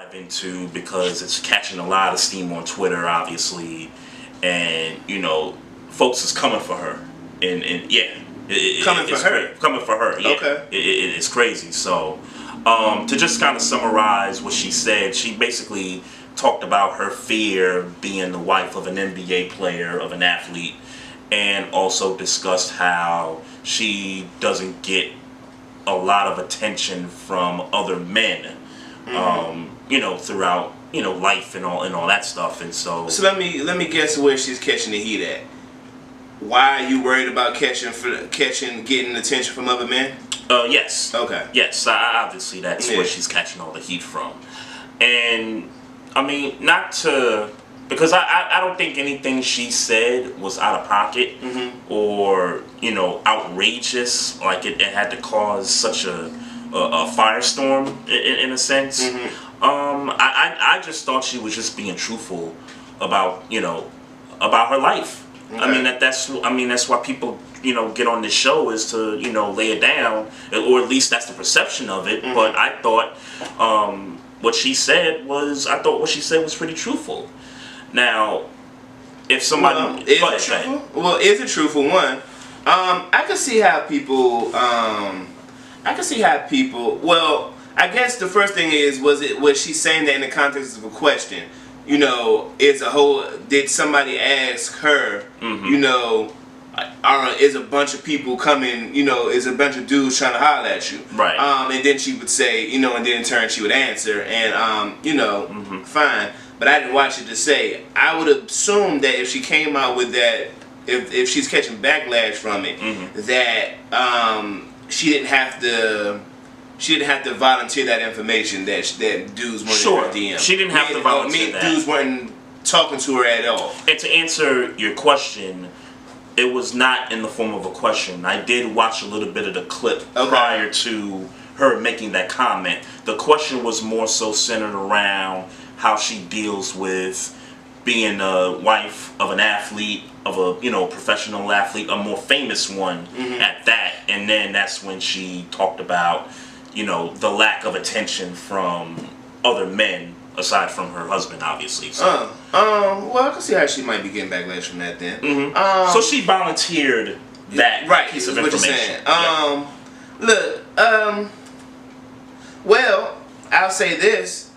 dive into because it's catching a lot of steam on Twitter, obviously, and folks is coming for her, and yeah, coming for her. Coming for her, yeah. Okay. It's crazy. So, to just kind of summarize what she said, she basically talked about her fear being the wife of an NBA player, of an athlete, and also discussed how she doesn't get a lot of attention from other men, throughout life and all that stuff. And so let me guess where she's catching the heat at. Why are you worried about getting attention from other men? Yes. Okay. Yes, obviously that's where she's catching all the heat from. And I mean, because I don't think anything she said was out of pocket or outrageous, like it had to cause such a firestorm in a sense. I just thought she was just being truthful about her life. Okay. I mean that's why people get on this show, is to lay it down, or at least that's the perception of it. But I thought what she said was pretty truthful. Now, if somebody is it truthful? Well, is it truthful? One, I can see how people. Well, I guess the first thing was she saying that in the context of a question? Did somebody ask her? Is a bunch of people coming? Is a bunch of dudes trying to holler at you? Right. And then she would say, and then in turn she would answer, and fine. But I didn't watch it to say. I would assume that if she came out with that, if she's catching backlash from it, that she didn't have to volunteer that information that dudes weren't in her DM. She didn't have to volunteer that. Dudes weren't talking to her at all. And to answer your question, it was not in the form of a question. I did watch a little bit of the clip prior to her making that comment. The question was more so centered around how she deals with being a wife of an athlete, of a professional athlete, a more famous one at that. And then that's when she talked about the lack of attention from other men aside from her husband, obviously. So. Well, I can see how she might be getting backlash from that then. So she volunteered that piece of information. Look, well, I'll say this: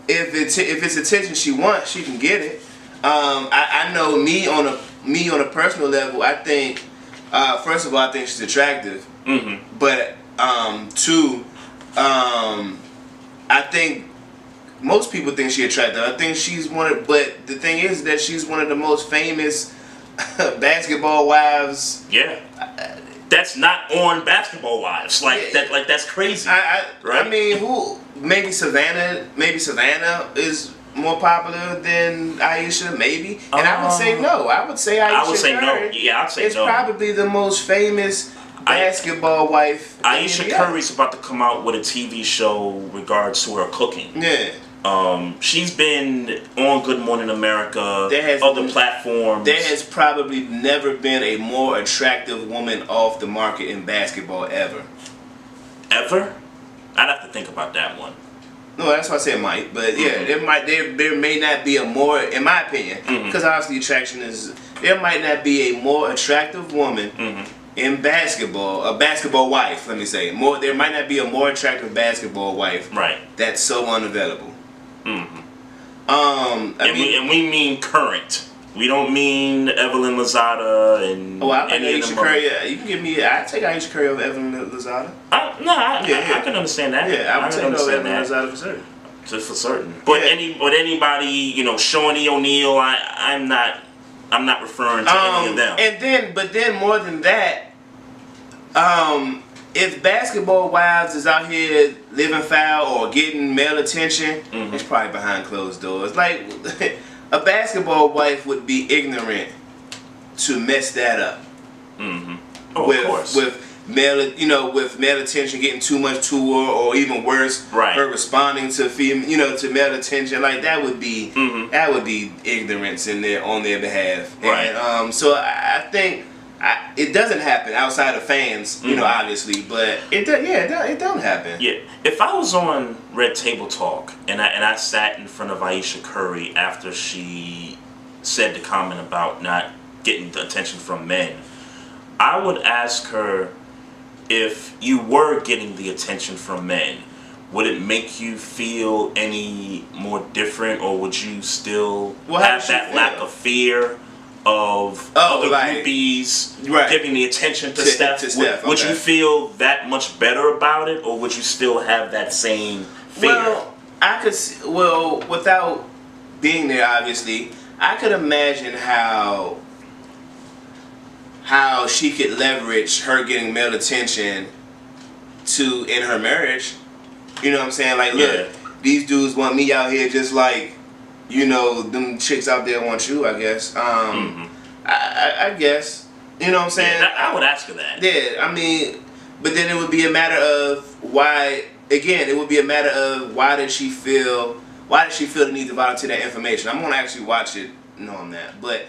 if it's attention she wants, she can get it. I know me on a personal level. I think first of all, I think she's attractive. But two, I think most people think she's attractive. I think she's but the thing is that she's one of the most famous basketball wives. Yeah. That's not on Basketball Wives. That's crazy. Right? I mean, maybe Savannah is more popular than Ayeesha, maybe. And I would say no. I would say Ayeesha. I would say no. Yeah, I'd say no. It's probably the most famous basketball wife. Ayeesha Curry's about to come out with a TV show regards to her cooking. Yeah. She's been on Good Morning America, other platforms. There has probably never been a more attractive woman off the market in basketball ever. Ever? I'd have to think about that one. No, that's why I said might. But yeah, there may not be a more, in my opinion, because obviously attraction is, there might not be a more attractive woman in basketball, a basketball wife, let me say. There might not be a more attractive basketball wife that's so unavailable. We mean current. We don't mean Evelyn Lozada and any of them. Curry, you can give me. I take Ayeesha Curry over Evelyn Lozada. I can understand that. Yeah, I would take over Evelyn Lozada for certain. Just for certain. But anybody, Shawnee O'Neal, I'm not referring to any of them. But then more than that, if basketball wives is out here living foul or getting male attention, it's probably behind closed doors. Like a basketball wife would be ignorant to mess that up. Oh, of course. With male attention getting too much to her, or even worse, her responding to to male attention. Like that would be ignorance on their behalf. Right. And so I think it doesn't happen outside of fans, you know, obviously, but it don't happen. Yeah, if I was on Red Table Talk and I sat in front of Ayeesha Curry after she said the comment about not getting the attention from men, I would ask her, if you were getting the attention from men, would it make you feel any more different, or would you still have that lack of fear of other groupies giving the attention to Steph? Would you feel that much better about it, or would you still have that same fear? Well, without being there, obviously, I could imagine how she could leverage her getting male attention in her marriage. You know what I'm saying? Like, look, these dudes want me out here just like, you know, them chicks out there want you, I guess. I guess. You know what I'm saying? Yeah, I would ask her that. Yeah, I mean, but then it would be a matter of why, again, it would be a matter of why did she feel the need to volunteer that information? I'm going to actually watch it knowing that. But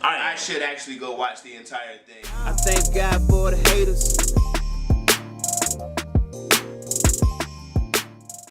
I should actually go watch the entire thing. I thank God for the haters.